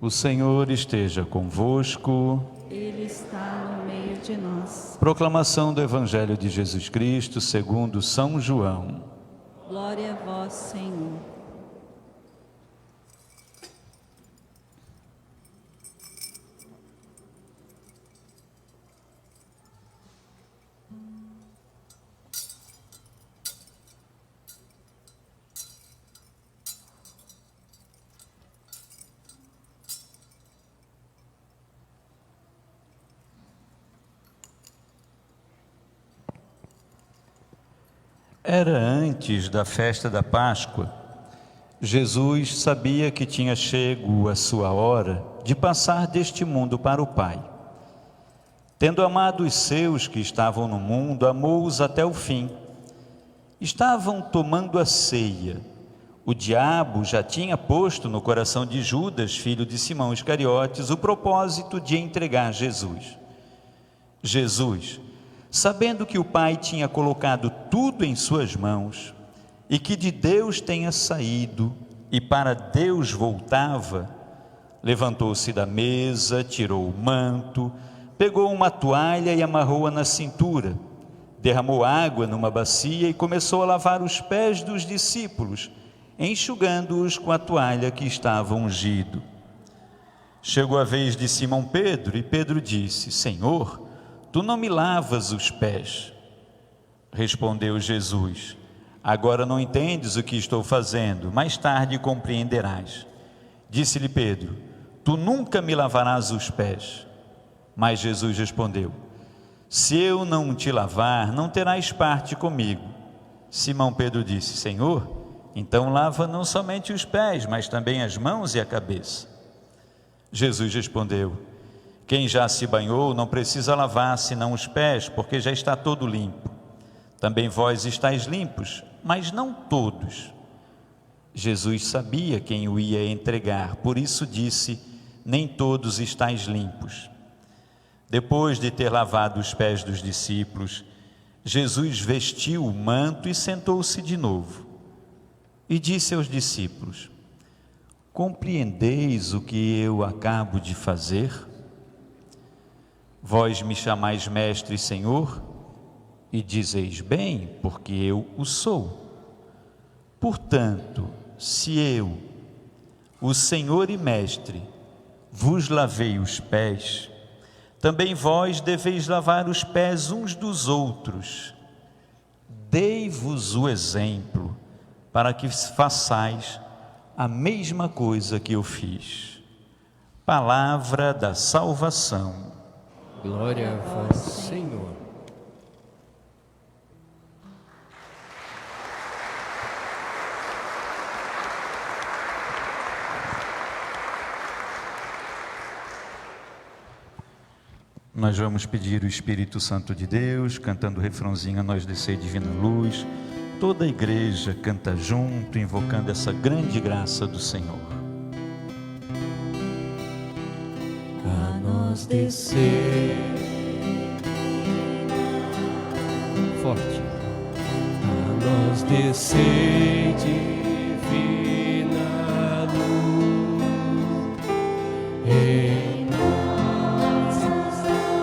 O Senhor esteja convosco. Ele está no meio de nós. Proclamação do Evangelho de Jesus Cristo segundo São João. Glória a vós, Senhor. Era antes da festa da Páscoa. Jesus sabia que tinha chego a sua hora de passar deste mundo para o Pai. Tendo amado os seus que estavam no mundo, amou-os até o fim. Estavam tomando a ceia. O diabo já tinha posto no coração de Judas, filho de Simão Iscariotes, o propósito de entregar Jesus. Jesus, sabendo que o Pai tinha colocado tudo em suas mãos e que de Deus tenha saído e para Deus voltava, levantou-se da mesa, tirou o manto, pegou uma toalha e amarrou-a na cintura, derramou água numa bacia e começou a lavar os pés dos discípulos, enxugando-os com a toalha que estava ungido. Chegou a vez de Simão Pedro e Pedro disse: Senhor, tu não me lavas os pés. Respondeu Jesus: agora não entendes o que estou fazendo, mais tarde compreenderás. Disse-lhe Pedro: tu nunca me lavarás os pés. Mas Jesus respondeu: se eu não te lavar, não terás parte comigo. Simão Pedro disse: Senhor, então lava não somente os pés, mas também as mãos e a cabeça. Jesus respondeu: quem já se banhou não precisa lavar senão os pés, porque já está todo limpo. Também vós estáis limpos, mas não todos. Jesus sabia quem o ia entregar, por isso disse: nem todos estáis limpos. Depois de ter lavado os pés dos discípulos, Jesus vestiu o manto e sentou-se de novo. E disse aos discípulos: compreendeis o que eu acabo de fazer? Vós me chamais mestre e Senhor, e dizeis bem, porque eu o sou. Portanto, se eu, o Senhor e mestre, vos lavei os pés, também vós deveis lavar os pés uns dos outros. Dei-vos o exemplo, para que façais a mesma coisa que eu fiz. Palavra da salvação. Glória a vós, Senhor. Nós vamos pedir o Espírito Santo de Deus, cantando o refrãozinho: a nós descer divina luz. Toda a igreja canta junto, invocando essa grande graça do Senhor. A nós descer forte, a nós descer divina luz, em nossas almas,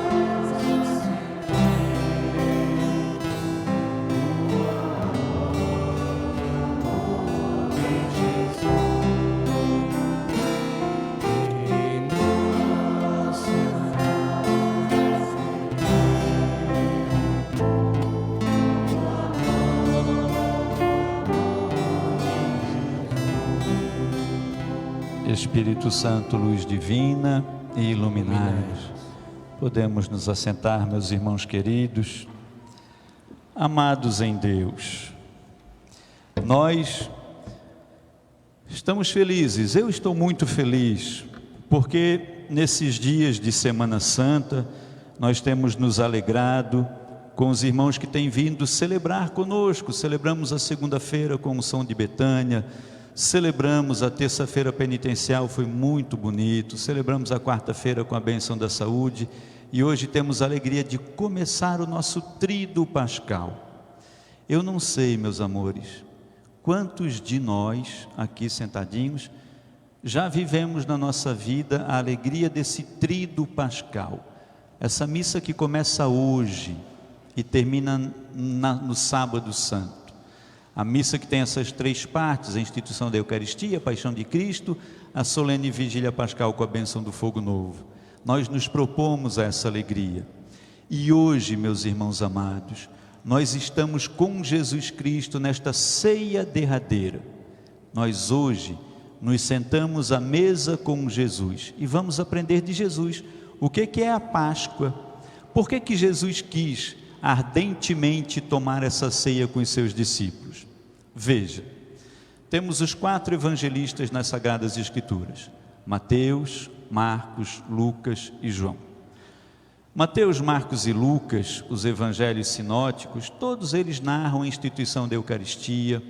Espírito Santo, luz divina e iluminai-nos. Podemos nos assentar, meus irmãos queridos, amados em Deus. Nós estamos felizes, eu estou muito feliz, porque nesses dias de Semana Santa, nós temos nos alegrado com os irmãos que têm vindo celebrar conosco. Celebramos a segunda-feira com o Unção de Betânia, celebramos a terça-feira penitencial, foi muito bonito, celebramos a quarta-feira com a bênção da saúde, e hoje temos a alegria de começar o nosso tríduo pascal. Eu não sei, meus amores, quantos de nós aqui sentadinhos já vivemos na nossa vida a alegria desse tríduo pascal, essa missa que começa hoje e termina no sábado santo. A missa que tem essas três partes: a instituição da Eucaristia, a paixão de Cristo, a solene vigília pascal com a bênção do fogo novo. Nós nos propomos a essa alegria. E hoje, meus irmãos amados, nós estamos com Jesus Cristo nesta ceia derradeira. Nós hoje nos sentamos à mesa com Jesus e vamos aprender de Jesus o que é a Páscoa. Por que Jesus quis ardentemente tomar essa ceia com os seus discípulos? Veja, temos os 4 evangelistas nas Sagradas Escrituras: Mateus, Marcos, Lucas e João. Mateus, Marcos e Lucas, os evangelhos sinóticos, todos eles narram a instituição da Eucaristia,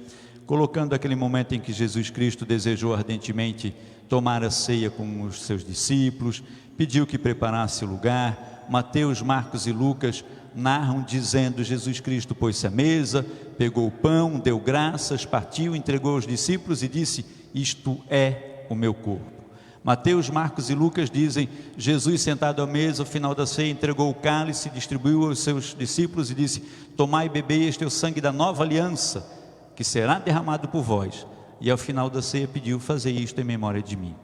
colocando aquele momento em que Jesus Cristo desejou ardentemente tomar a ceia com os seus discípulos, pediu que preparasse o lugar. Mateus, Marcos e Lucas narram dizendo: Jesus Cristo pôs-se à mesa, pegou o pão, deu graças, partiu, entregou aos discípulos e disse: isto é o meu corpo. Mateus, Marcos e Lucas dizem: Jesus sentado à mesa, ao final da ceia, entregou o cálice, distribuiu aos seus discípulos e disse: tomai e bebei, este é o sangue da nova aliança, que será derramado por vós. E ao final da ceia pediu: fazei isto em memória de mim.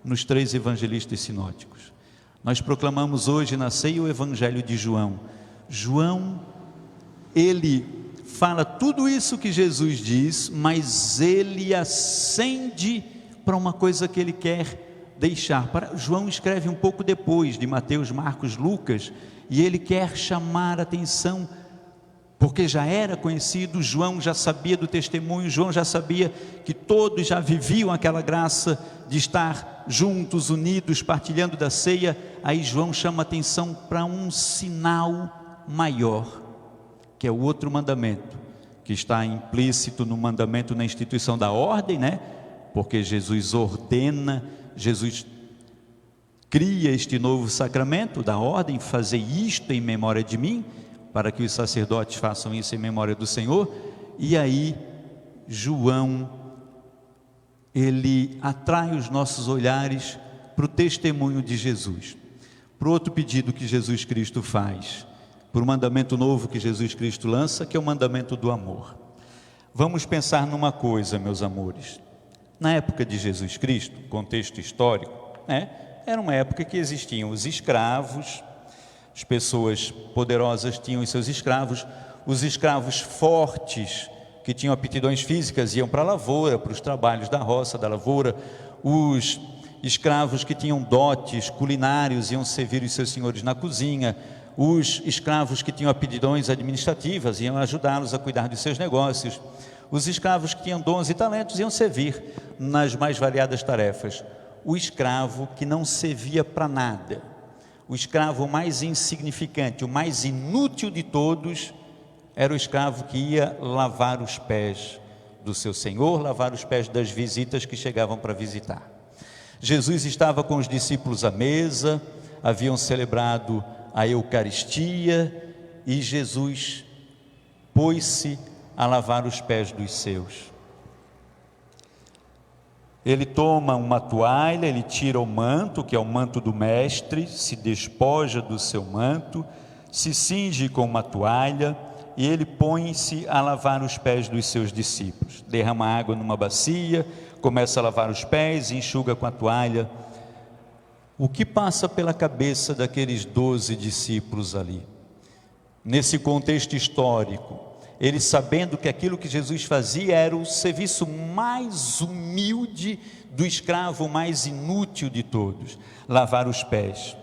Nos 3 evangelistas sinóticos, nós proclamamos hoje na ceia o evangelho de João. João, ele fala tudo isso que Jesus diz, mas ele acende para uma coisa que ele quer deixar. João escreve um pouco depois de Mateus, Marcos, Lucas, e ele quer chamar a atenção, porque já era conhecido, João já sabia do testemunho, João já sabia que todos já viviam aquela graça de estar juntos, unidos, partilhando da ceia. Aí João chama a atenção para um sinal maior, que é o outro mandamento, que está implícito no mandamento, na instituição da ordem, né? Porque Jesus ordena, Jesus cria este novo sacramento da ordem: fazer isto em memória de mim, para que os sacerdotes façam isso em memória do Senhor. E aí João, ele atrai os nossos olhares para o testemunho de Jesus, para o outro pedido que Jesus Cristo faz, para o mandamento novo que Jesus Cristo lança, que é o mandamento do amor. Vamos pensar numa coisa, meus amores. Na época de Jesus Cristo, contexto histórico, era uma época que existiam os escravos, as pessoas poderosas tinham os seus escravos, os escravos fortes, que tinham aptidões físicas, iam para a lavoura, para os trabalhos da roça, da lavoura. Os escravos que tinham dotes culinários iam servir os seus senhores na cozinha. Os escravos que tinham aptidões administrativas iam ajudá-los a cuidar dos seus negócios. Os escravos que tinham dons e talentos iam servir nas mais variadas tarefas. O escravo que não servia para nada, o escravo mais insignificante, o mais inútil de todos, era o escravo que ia lavar os pés do seu senhor, lavar os pés das visitas que chegavam para visitar. Jesus estava com os discípulos à mesa, haviam celebrado a Eucaristia, e Jesus pôs-se a lavar os pés dos seus. Ele toma uma toalha, ele tira o manto, que é o manto do mestre, se despoja do seu manto, se cinge com uma toalha, e ele põe-se a lavar os pés dos seus discípulos. Derrama água numa bacia, começa a lavar os pés, enxuga com a toalha. O que passa pela cabeça daqueles 12 discípulos ali? Nesse contexto histórico, eles sabendo que aquilo que Jesus fazia era o serviço mais humilde do escravo mais inútil de todos, lavar os pés.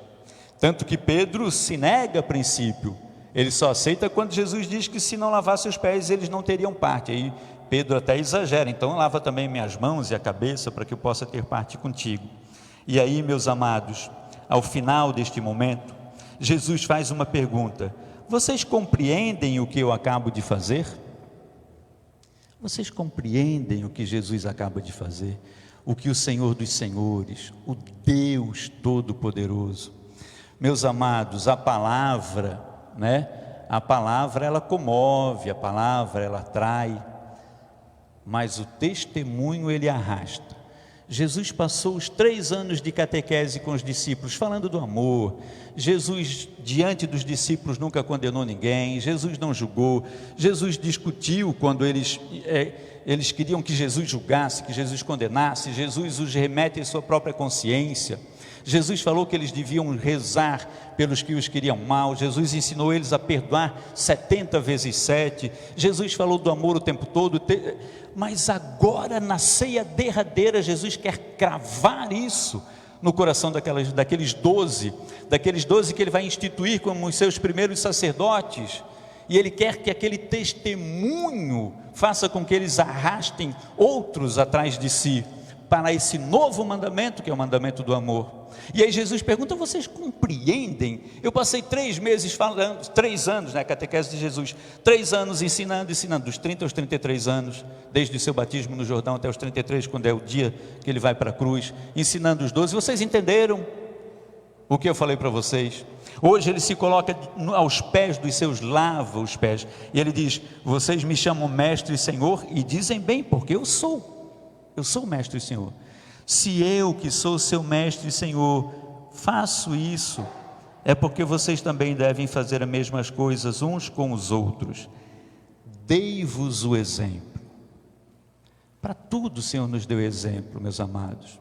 Tanto que Pedro se nega a princípio, ele só aceita quando Jesus diz que se não lavasse os pés eles não teriam parte. Aí Pedro até exagera: então lava também minhas mãos e a cabeça para que eu possa ter parte contigo. E aí, meus amados, ao final deste momento, Jesus faz uma pergunta: vocês compreendem o que eu acabo de fazer? Vocês compreendem o que Jesus acaba de fazer? O que o Senhor dos Senhores, o Deus Todo-Poderoso. Meus amados, a palavra, a palavra ela comove, a palavra ela atrai, mas o testemunho ele arrasta. Jesus passou os 3 anos de catequese com os discípulos, falando do amor. Jesus, diante dos discípulos, nunca condenou ninguém. Jesus não julgou. Jesus discutiu quando eles queriam que Jesus julgasse, que Jesus condenasse. Jesus os remete à sua própria consciência. Jesus falou que eles deviam rezar pelos que os queriam mal. Jesus ensinou eles a perdoar 70 vezes 7. Jesus falou do amor o tempo todo. Mas agora, na ceia derradeira, Jesus quer cravar isso no coração daqueles 12 que ele vai instituir como os seus primeiros sacerdotes. E ele quer que aquele testemunho faça com que eles arrastem outros atrás de si, para esse novo mandamento, que é o mandamento do amor. E aí Jesus pergunta: vocês compreendem? Eu passei 3 meses falando, 3 anos, a catequese de Jesus, 3 anos ensinando, dos 30 aos 33 anos, desde o seu batismo no Jordão até os 33, quando é o dia que ele vai para a cruz, ensinando os 12. Vocês entenderam o que eu falei para vocês? Hoje ele se coloca aos pés dos seus, lava os pés, e ele diz: vocês me chamam mestre e senhor, e dizem bem, porque eu sou o mestre e senhor. Se eu, que sou seu mestre e senhor, faço isso, é porque vocês também devem fazer as mesmas coisas uns com os outros. Dei-vos o exemplo. Para tudo o Senhor nos deu exemplo, meus amados.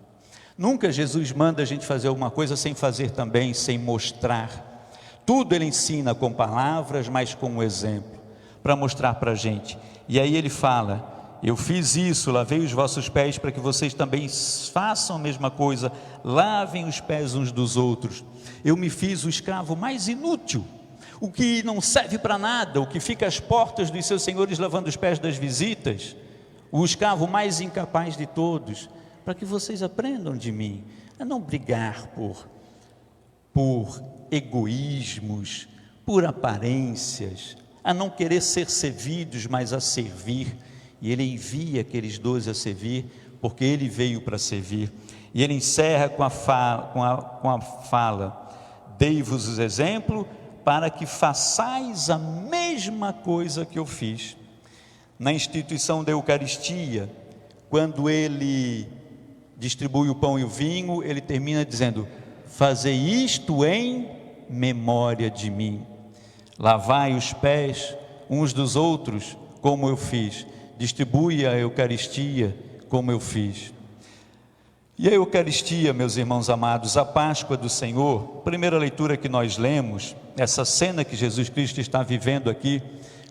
Nunca Jesus manda a gente fazer alguma coisa sem fazer também, sem mostrar. Tudo ele ensina com palavras, mas com o exemplo, para mostrar para a gente. E aí ele fala: eu fiz isso, lavei os vossos pés, para que vocês também façam a mesma coisa, lavem os pés uns dos outros. Eu me fiz o escravo mais inútil, o que não serve para nada, o que fica às portas dos seus senhores lavando os pés das visitas, o escravo mais incapaz de todos, para que vocês aprendam de mim, a não brigar por egoísmos, por aparências, a não querer ser servidos, mas a servir. E ele envia aqueles 12 a servir, porque ele veio para servir. E ele encerra com a fala: dei-vos o exemplo para que façais a mesma coisa que eu fiz. Na instituição da Eucaristia, quando ele distribui o pão e o vinho, ele termina dizendo: fazei isto em memória de mim. Lavai os pés uns dos outros, como eu fiz. Distribui a Eucaristia como eu fiz. E a Eucaristia, meus irmãos amados, a Páscoa do Senhor, primeira leitura que nós lemos, essa cena que Jesus Cristo está vivendo aqui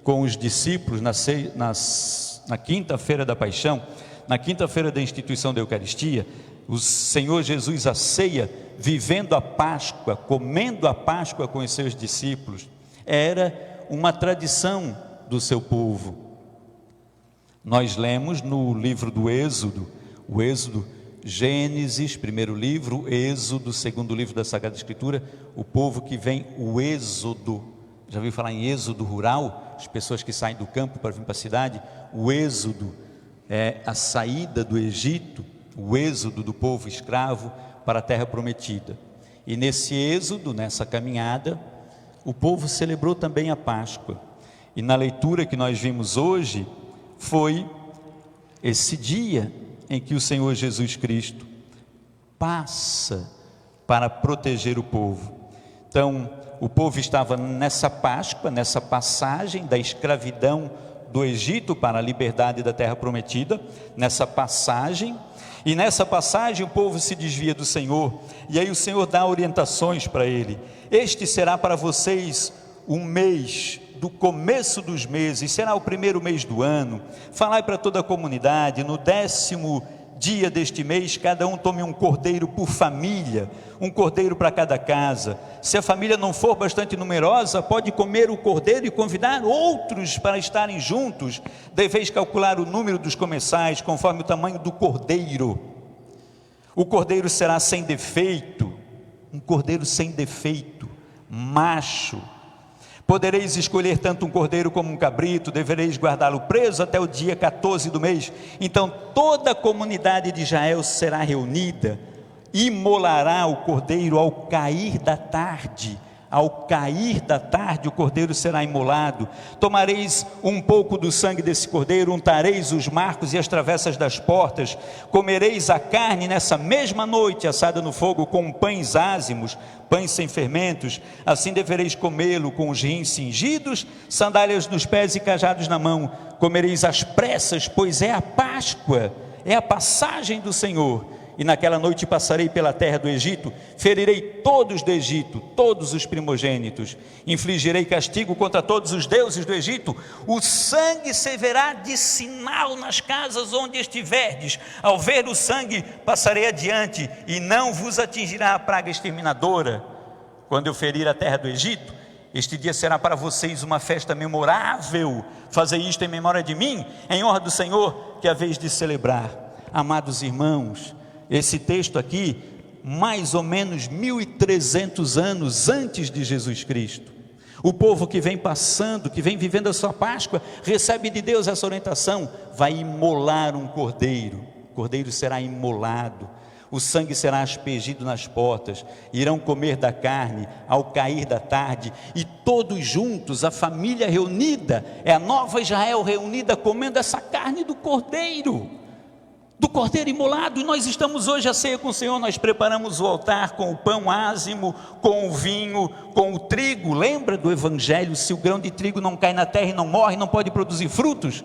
com os discípulos na quinta-feira da Paixão, na quinta-feira da instituição da Eucaristia, o Senhor Jesus à ceia, vivendo a Páscoa, comendo a Páscoa com os seus discípulos, era uma tradição do seu povo. Nós lemos no livro do Êxodo, o Êxodo, Gênesis, primeiro livro, Êxodo, segundo livro da Sagrada Escritura, o povo que vem, o êxodo. Já ouviu falar em êxodo rural? As pessoas que saem do campo para vir para a cidade. O êxodo é a saída do Egito, o êxodo do povo escravo para a terra prometida. E nesse êxodo, nessa caminhada, o povo celebrou também a Páscoa. E na leitura que nós vimos hoje, foi esse dia em que o Senhor Jesus Cristo passa para proteger o povo. Então, o povo estava nessa Páscoa, nessa passagem da escravidão do Egito para a liberdade da terra prometida, nessa passagem, e nessa passagem o povo se desvia do Senhor, e aí o Senhor dá orientações para ele: este será para vocês um mês do começo dos meses, será o primeiro mês do ano, falai para toda a comunidade, no 10º dia deste mês, cada um tome um cordeiro por família, um cordeiro para cada casa. Se a família não for bastante numerosa, pode comer o cordeiro e convidar outros para estarem juntos. Deveis calcular o número dos comensais, conforme o tamanho do cordeiro. O cordeiro será sem defeito, um cordeiro sem defeito, macho. Podereis escolher tanto um cordeiro como um cabrito, devereis guardá-lo preso até o dia 14 do mês. Então toda a comunidade de Israel será reunida, imolará o cordeiro ao cair da tarde, Ao cair da tarde o cordeiro será imolado. Tomareis um pouco do sangue desse cordeiro, untareis os marcos e as travessas das portas. Comereis a carne nessa mesma noite, assada no fogo, com pães ázimos, pães sem fermentos. Assim devereis comê-lo, com os rins cingidos, sandálias nos pés e cajados na mão. Comereis às pressas, pois é a Páscoa, é a passagem do Senhor. E naquela noite passarei pela terra do Egito, ferirei todos do Egito, todos os primogênitos, infligirei castigo contra todos os deuses do Egito, o sangue servirá de sinal nas casas onde estiverdes. Ao ver o sangue passarei adiante, e não vos atingirá a praga exterminadora. Quando eu ferir a terra do Egito, este dia será para vocês uma festa memorável. Fazei isto em memória de mim, em honra do Senhor, que é a vez de celebrar. Amados irmãos, esse texto aqui, mais ou menos 1.300 anos antes de Jesus Cristo, o povo que vem passando, que vem vivendo a sua Páscoa, recebe de Deus essa orientação: vai imolar um cordeiro, o cordeiro será imolado, o sangue será aspergido nas portas, irão comer da carne ao cair da tarde, e todos juntos, a família reunida, é a nova Israel reunida, comendo essa carne do cordeiro imolado. E nós estamos hoje à ceia com o Senhor, nós preparamos o altar com o pão ázimo, com o vinho, com o trigo. Lembra do Evangelho? Se o grão de trigo não cai na terra e não morre, não pode produzir frutos.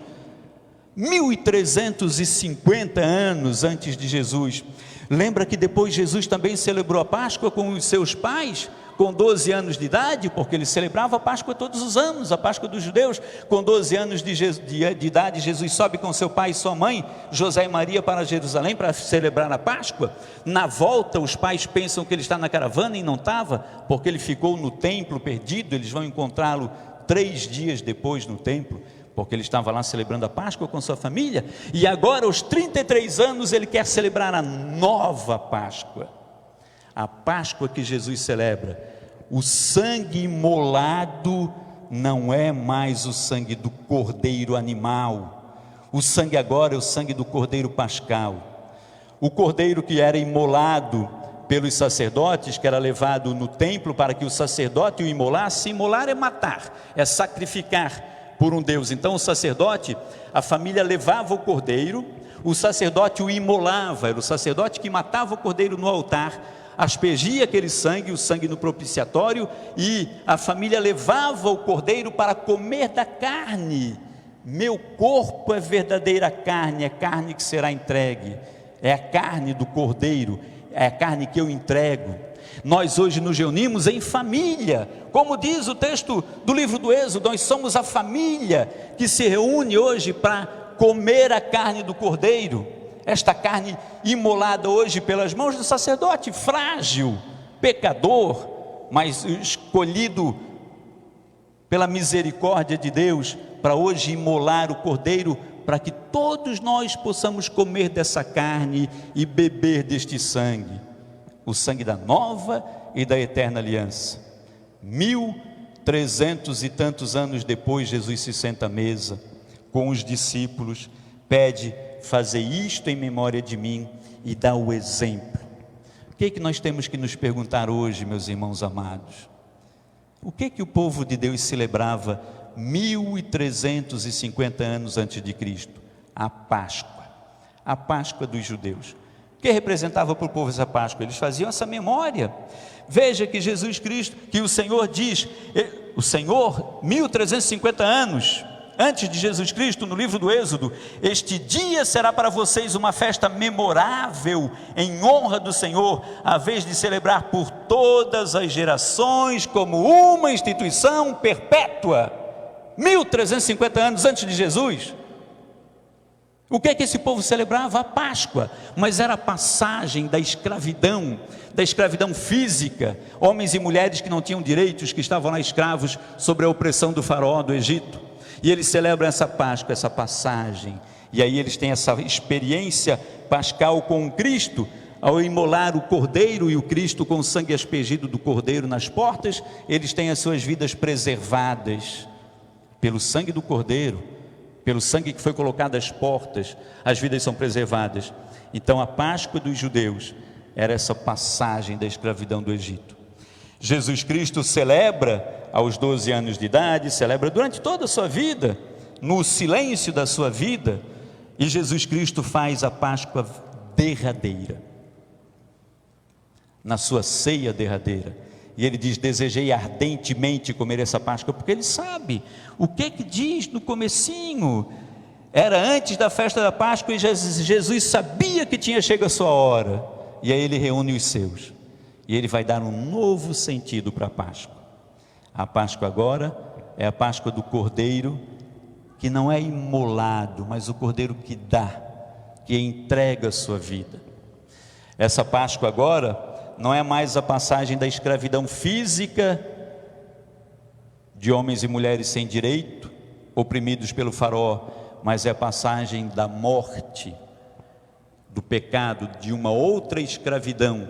1.350 anos antes de Jesus. Lembra que depois Jesus também celebrou a Páscoa com os seus pais, com 12 anos de idade, porque ele celebrava a Páscoa todos os anos, a Páscoa dos judeus. Com 12 anos de idade, Jesus sobe com seu pai e sua mãe, José e Maria, para Jerusalém para celebrar a Páscoa. Na volta, os pais pensam que ele está na caravana, e não estava, porque ele ficou no templo perdido. Eles vão encontrá-lo 3 dias depois no templo, porque ele estava lá celebrando a Páscoa com sua família. E agora, aos 33 anos, ele quer celebrar a nova Páscoa, a Páscoa que Jesus celebra. O sangue imolado não é mais o sangue do cordeiro animal, o sangue agora é o sangue do cordeiro pascal. O cordeiro que era imolado pelos sacerdotes, que era levado no templo para que o sacerdote o imolasse. Imolar é matar, é sacrificar por um Deus. Então o sacerdote, a família levava o cordeiro, o sacerdote o imolava, era o sacerdote que matava o cordeiro no altar, aspergia aquele sangue, o sangue no propiciatório, e a família levava o cordeiro para comer da carne. Meu corpo é verdadeira carne, é carne que será entregue, é a carne do cordeiro, é a carne que eu entrego. Nós hoje nos reunimos em família, como diz o texto do livro do Êxodo, nós somos a família que se reúne hoje para comer a carne do cordeiro. Esta carne imolada hoje pelas mãos do sacerdote, frágil, pecador, mas escolhido pela misericórdia de Deus, para hoje imolar o cordeiro, para que todos nós possamos comer dessa carne e beber deste sangue, o sangue da nova e da eterna aliança. 1.300 e tantos anos depois, Jesus se senta à mesa com os discípulos, pede: fazer isto em memória de mim, e dá o exemplo. O que é que nós temos que nos perguntar hoje, meus irmãos amados? O que é que o povo de Deus celebrava 1.350 anos antes de Cristo? A Páscoa dos judeus. O que representava para o povo essa Páscoa? Eles faziam essa memória. Veja que Jesus Cristo, que o Senhor diz, o Senhor, 1.350 anos antes de Jesus Cristo, no livro do Êxodo: este dia será para vocês uma festa memorável, em honra do Senhor, a vez de celebrar por todas as gerações, como uma instituição perpétua. 1.350 anos antes de Jesus. O que é que esse povo celebrava? A Páscoa, mas era a passagem da escravidão física, homens e mulheres que não tinham direitos, que estavam lá escravos sob a opressão do faraó do Egito. E eles celebram essa Páscoa, essa passagem, e aí eles têm essa experiência pascal com o Cristo. Ao imolar o cordeiro e o Cristo com o sangue aspergido do cordeiro nas portas, eles têm as suas vidas preservadas pelo sangue do cordeiro, pelo sangue que foi colocado às portas, as vidas são preservadas. Então a Páscoa dos judeus era essa passagem da escravidão do Egito. Jesus Cristo celebra aos 12 anos de idade, celebra durante toda a sua vida, no silêncio da sua vida, e Jesus Cristo faz a Páscoa derradeira, na sua ceia derradeira. E ele diz: desejei ardentemente comer essa Páscoa, porque ele sabe o que diz no comecinho. Era antes da festa da Páscoa e Jesus sabia que tinha chegado a sua hora. E aí ele reúne os seus. E ele vai dar um novo sentido para a Páscoa. A Páscoa agora é a Páscoa do Cordeiro, que não é imolado, mas o Cordeiro que dá, que entrega a sua vida. Essa Páscoa agora não é mais a passagem da escravidão física de homens e mulheres sem direito, oprimidos pelo faraó, mas é a passagem da morte, do pecado, de uma outra escravidão,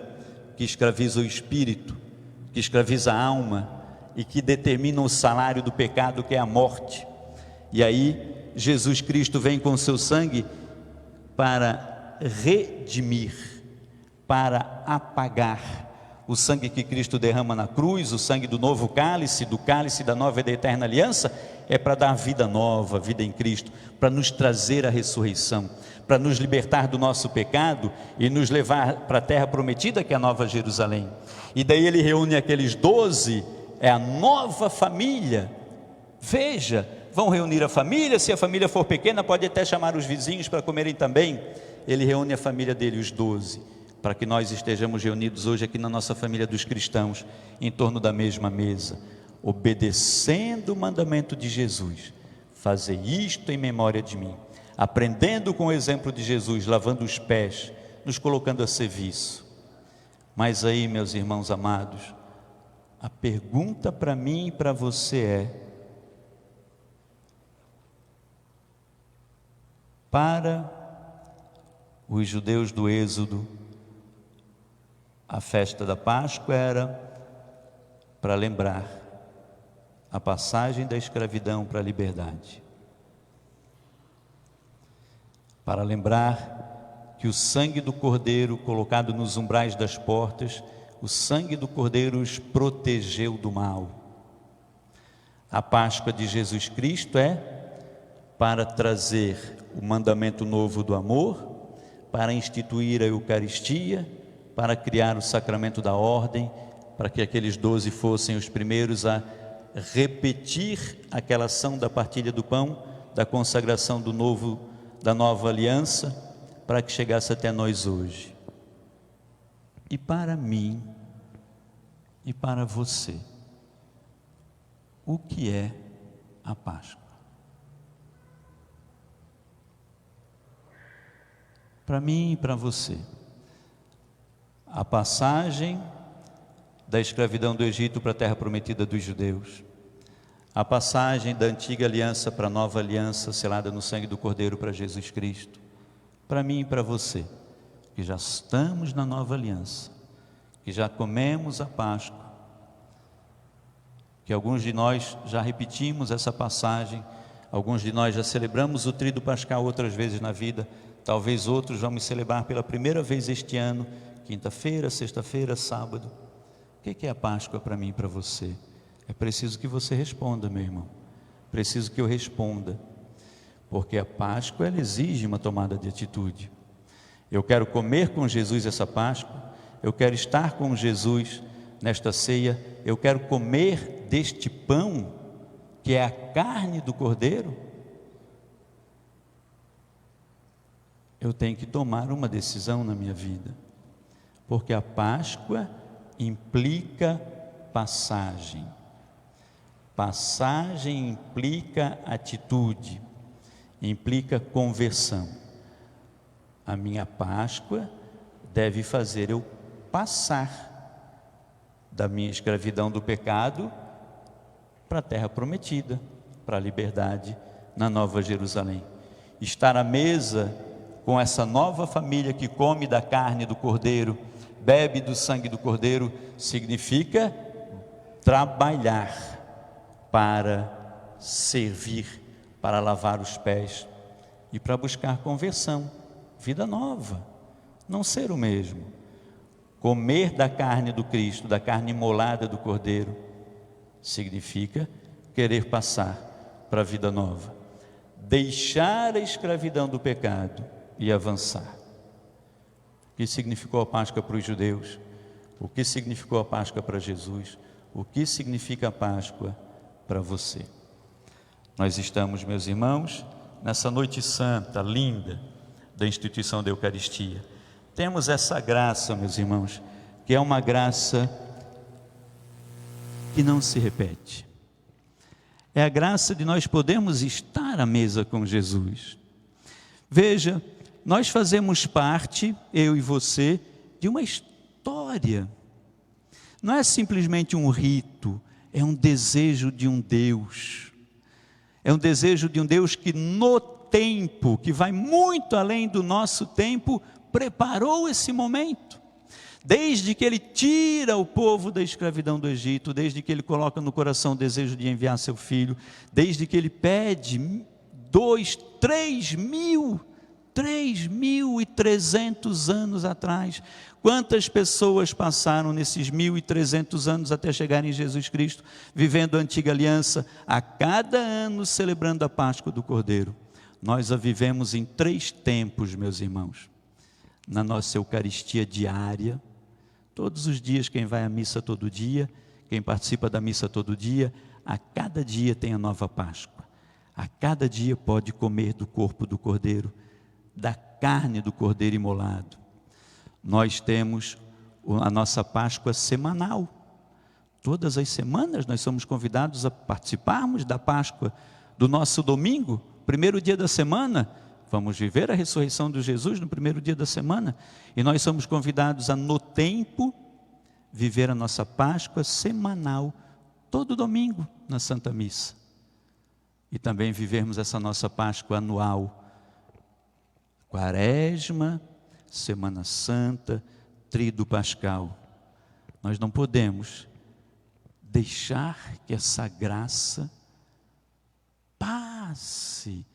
que escraviza o espírito, que escraviza a alma e que determina o salário do pecado, que é a morte. E aí Jesus Cristo vem com o seu sangue para redimir, para apagar. O sangue que Cristo derrama na cruz, o sangue do novo cálice, do cálice da nova e da eterna aliança, é para dar vida nova, vida em Cristo, para nos trazer a ressurreição, para nos libertar do nosso pecado e nos levar para a terra prometida, que é a Nova Jerusalém. E daí ele reúne aqueles 12, é a nova família. Veja, vão reunir a família, se a família for pequena, pode até chamar os vizinhos para comerem também. Ele reúne a família dele, os 12, para que nós estejamos reunidos hoje aqui na nossa família dos cristãos, em torno da mesma mesa, obedecendo o mandamento de Jesus: fazer isto em memória de mim, aprendendo com o exemplo de Jesus, lavando os pés, nos colocando a serviço. Mas aí, meus irmãos amados, a pergunta para mim e para você é: para os judeus do Êxodo, a festa da Páscoa era para lembrar a passagem da escravidão para a liberdade, para lembrar que o sangue do Cordeiro colocado nos umbrais das portas, o sangue do Cordeiro os protegeu do mal. A Páscoa de Jesus Cristo é para trazer o mandamento novo do amor, para instituir a Eucaristia, para criar o sacramento da ordem, para que aqueles 12 fossem os primeiros a repetir aquela ação da partilha do pão, da consagração da nova aliança, para que chegasse até nós hoje. E para mim, e para você, o que é a Páscoa? Para mim e para você, a passagem da escravidão do Egito para a terra prometida dos judeus, a passagem da antiga aliança para a nova aliança selada no sangue do Cordeiro para Jesus Cristo. Para mim e para você, que já estamos na nova aliança, que já comemos a Páscoa, que alguns de nós já repetimos essa passagem, alguns de nós já celebramos o Tríduo Pascal outras vezes na vida, talvez outros vamos celebrar pela primeira vez este ano, quinta-feira, sexta-feira, sábado. O que é a Páscoa para mim e para você? É preciso que você responda, meu irmão. Preciso que eu responda. Porque a Páscoa, ela exige uma tomada de atitude. Eu quero comer com Jesus essa Páscoa. Eu quero estar com Jesus nesta ceia. Eu quero comer deste pão, que é a carne do Cordeiro. Eu tenho que tomar uma decisão na minha vida. Porque a Páscoa implica passagem. Passagem implica atitude, implica conversão. A minha Páscoa deve fazer eu passar da minha escravidão do pecado para a terra prometida, para a liberdade na Nova Jerusalém. Estar à mesa com essa nova família que come da carne do Cordeiro, bebe do sangue do Cordeiro, significa trabalhar para servir, para lavar os pés e para buscar conversão, vida nova, não ser o mesmo. Comer da carne do Cristo, da carne imolada do Cordeiro, significa querer passar para a vida nova, deixar a escravidão do pecado e avançar. O que significou a Páscoa para os judeus? O que significou a Páscoa para Jesus? O que significa a Páscoa para você? Nós estamos, meus irmãos, nessa noite santa, linda, da instituição da Eucaristia. Temos essa graça, meus irmãos, que é uma graça que não se repete. É a graça de nós podermos estar à mesa com Jesus. Veja, nós fazemos parte, eu e você, de uma história. Não é simplesmente um rito, é um desejo de um Deus. É um desejo de um Deus que no tempo, que vai muito além do nosso tempo, preparou esse momento. Desde que Ele tira o povo da escravidão do Egito, desde que Ele coloca no coração o desejo de enviar seu Filho, desde que Ele pede 3.300 anos atrás. Quantas pessoas passaram nesses 1.300 anos até chegarem em Jesus Cristo, vivendo a antiga aliança, a cada ano celebrando a Páscoa do Cordeiro. Nós a vivemos em 3 tempos, meus irmãos. Na nossa Eucaristia diária, todos os dias, quem vai à missa todo dia, quem participa da missa todo dia, a cada dia tem a nova Páscoa. A cada dia pode comer do corpo do Cordeiro, da carne do Cordeiro imolado. Nós temos a nossa Páscoa semanal. Todas as semanas nós somos convidados a participarmos da Páscoa do nosso domingo, primeiro dia da semana. Vamos viver a ressurreição de Jesus no primeiro dia da semana. E nós somos convidados a, no tempo, viver a nossa Páscoa semanal, todo domingo, na Santa Missa. E também vivermos essa nossa Páscoa anual. Quaresma, Semana Santa, Tríduo Pascal. Nós não podemos deixar que essa graça passe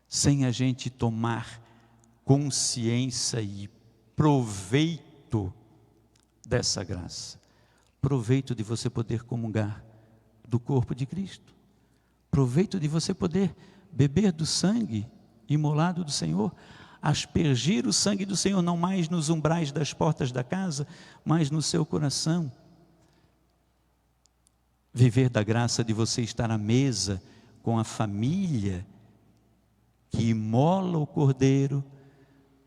sem a gente tomar consciência e proveito dessa graça. Proveito de você poder comungar do corpo de Cristo. Proveito de você poder beber do sangue imolado do Senhor, aspergir o sangue do Senhor, não mais nos umbrais das portas da casa, mas no seu coração. Viver da graça de você estar à mesa com a família que imola o Cordeiro,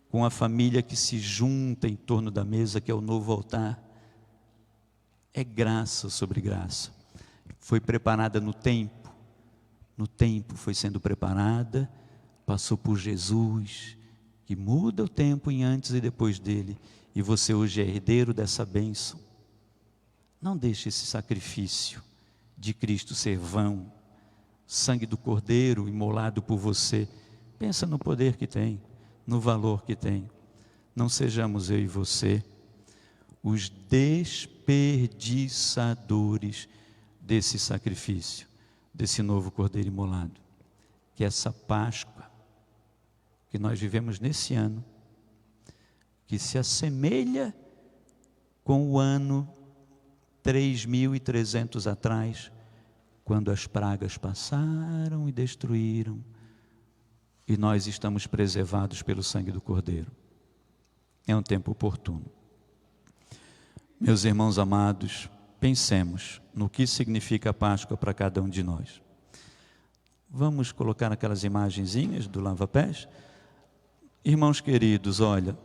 com a família que se junta em torno da mesa, que é o novo altar. É graça sobre graça. Foi preparada no tempo foi sendo preparada, passou por Jesus, que muda o tempo em antes e depois dele, e você hoje é herdeiro dessa bênção. Não deixe esse sacrifício de Cristo ser vão. Sangue do Cordeiro imolado por você, pensa no poder que tem, no valor que tem. Não sejamos eu e você os desperdiçadores desse sacrifício, desse novo Cordeiro imolado. Que essa Páscoa que nós vivemos nesse ano, que se assemelha com o ano 3.300 atrás, quando as pragas passaram e destruíram, e nós estamos preservados pelo sangue do Cordeiro. É um tempo oportuno. Meus irmãos amados, pensemos no que significa a Páscoa para cada um de nós. Vamos colocar aquelas imagenzinhas do lava-pés? Irmãos queridos, olha,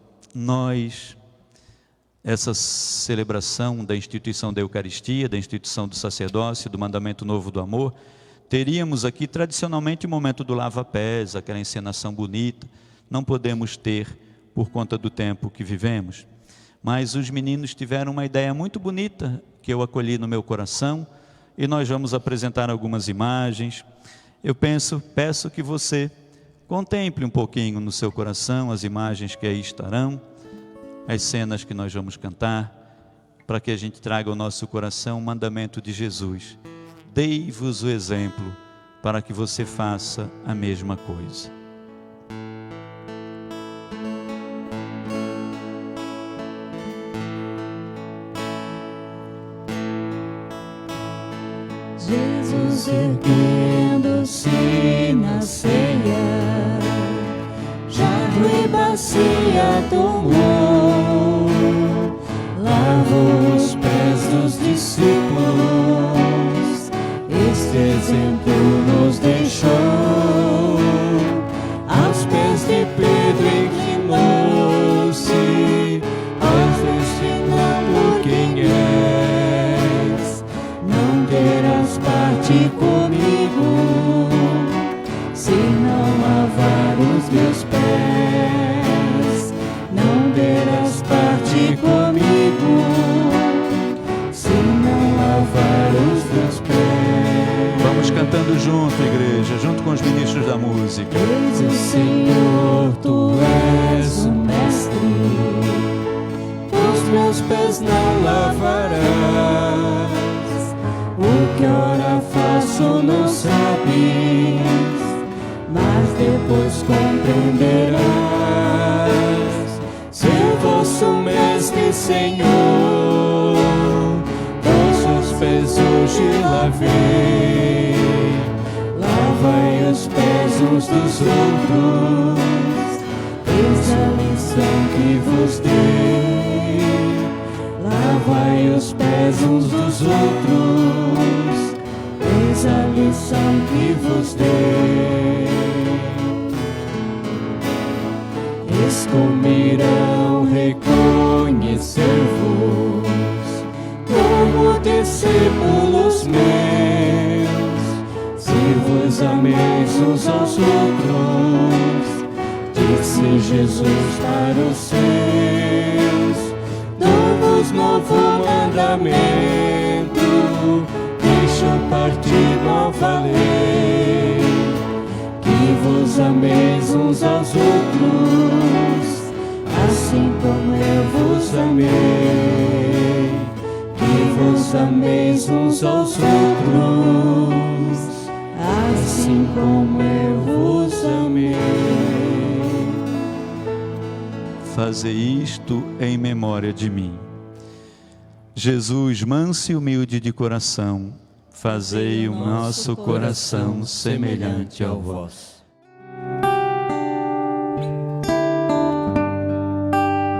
essa celebração da instituição da Eucaristia, da instituição do sacerdócio, do mandamento novo do amor, teríamos aqui tradicionalmente o momento do lava-pés, aquela encenação bonita. Não podemos ter por conta do tempo que vivemos, mas os meninos tiveram uma ideia muito bonita que eu acolhi no meu coração, e nós vamos apresentar algumas imagens. Eu peço que você contemple um pouquinho no seu coração as imagens que aí estarão, as cenas que nós vamos cantar, para que a gente traga ao nosso coração o mandamento de Jesus. Dei-vos o exemplo para que você faça a mesma coisa. Jesus erguendo-se na ceia, jarro e bacia tomou, lavou os pés dos discípulos, este exemplo nos deixou. Aos pés de Pedro inclinou-se, por quem és, não terás parte comigo, se não lavar os meus pés. Não terás parte comigo, se não lavar os meus pés. Vamos cantando junto, igreja, junto com os ministros da música. Eis o Senhor, tu és o mestre, meus pés não lavarás, o que ora faço não sabes, mas depois compreenderás. Ser vosso mestre, Senhor, vossos pés hoje lavei, lavai os pés uns dos outros, eis a lição que vos dei. Lavai os pés uns dos outros, eis a lição que vos dei. Eis como irão reconhecer-vos como discípulos meus, se vos ameis uns aos outros, disse Jesus para os seus. Dou-vos novo mandamento, deixo partir nova lei, que vos ameis uns aos outros, assim como eu vos amei. Que vos ameis uns aos outros, assim como eu vos amei. Fazei isto em memória de mim. Jesus, manso e humilde de coração, fazei o nosso coração semelhante ao vosso.